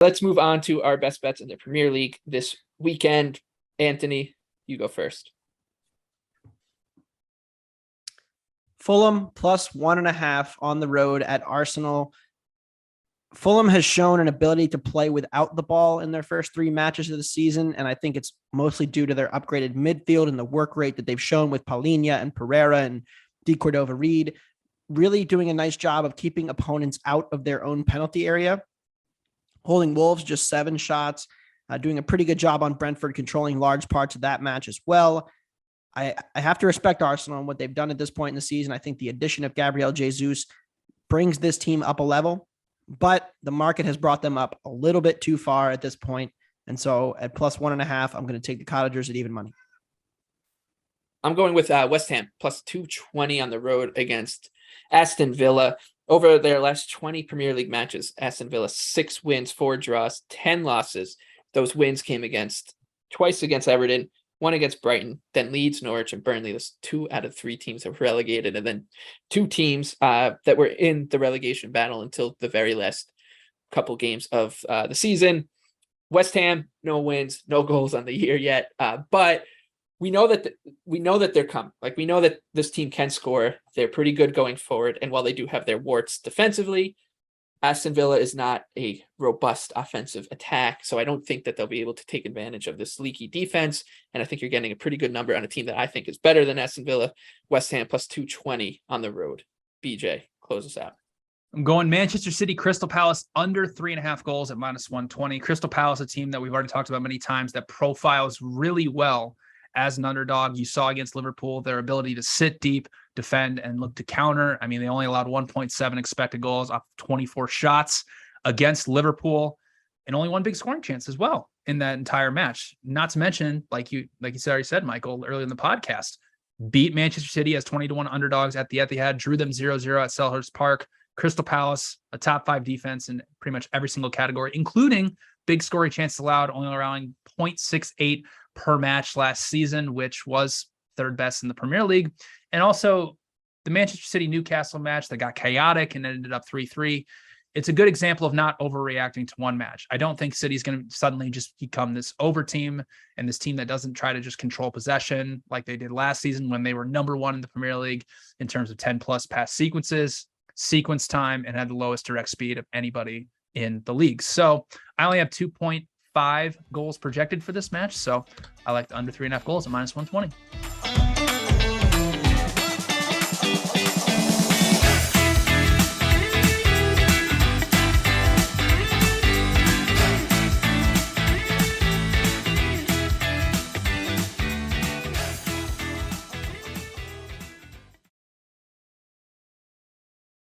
Let's move on to our best bets in the Premier League this weekend. Anthony, you go first. Fulham plus 1.5 on the road at Arsenal. Fulham has shown an ability to play without the ball in their first 3 matches of the season, and I think it's mostly due to their upgraded midfield and the work rate that they've shown with Palhinha and Pereira and De Cordova-Reid, really doing a nice job of keeping opponents out of their own penalty area, holding Wolves just 7 shots, doing a pretty good job on Brentford, controlling large parts of that match as well. I have to respect Arsenal and what they've done at this point in the season. I think the addition of Gabriel Jesus brings this team up a level, but the market has brought them up a little bit too far at this point. And so at plus 1.5, I'm going to take the Cottagers at even money. I'm going with West Ham plus 220 on the road against Aston Villa. Over their last 20 Premier League matches, Aston Villa 6 wins, 4 draws, 10 losses. Those wins came twice against Everton, 1 against Brighton, then Leeds, Norwich, and Burnley. Those 2 out of 3 teams that were relegated, and then 2 teams that were in the relegation battle until the very last couple games of the season. West Ham, no wins, no goals on the year yet, but we know that they're coming. Like, we know that this team can score. They're pretty good going forward, and while they do have their warts defensively, Aston Villa is not a robust offensive attack, so I don't think that they'll be able to take advantage of this leaky defense, and I think you're getting a pretty good number on a team that I think is better than Aston Villa. West Ham plus 220 on the road. BJ, close us out. I'm going Manchester City, Crystal Palace under 3.5 goals at minus 120. Crystal Palace, a team that we've already talked about many times, that profiles really well as an underdog. You saw against Liverpool their ability to sit deep, defend, and look to counter. I mean, they only allowed 1.7 expected goals off 24 shots against Liverpool, and only 1 big scoring chance as well in that entire match. Not to mention, like you already said, Michael, earlier in the podcast, beat Manchester City as 20-1 underdogs at the Etihad, drew them 0-0 at Selhurst Park. Crystal Palace, a top 5 defense in pretty much every single category, including big scoring chances allowed, only allowing 0.68 per match last season, which was 3rd best in the Premier League. And also the Manchester City-Newcastle match that got chaotic and ended up 3-3. It's a good example of not overreacting to one match. I don't think City's going to suddenly just become this over team and this team that doesn't try to just control possession like they did last season when they were number 1 in the Premier League in terms of 10-plus pass sequences, sequence time, and had the lowest direct speed of anybody in the league. So I only have 2.5 goals projected for this match, so I like the under 3.5 goals at minus 120.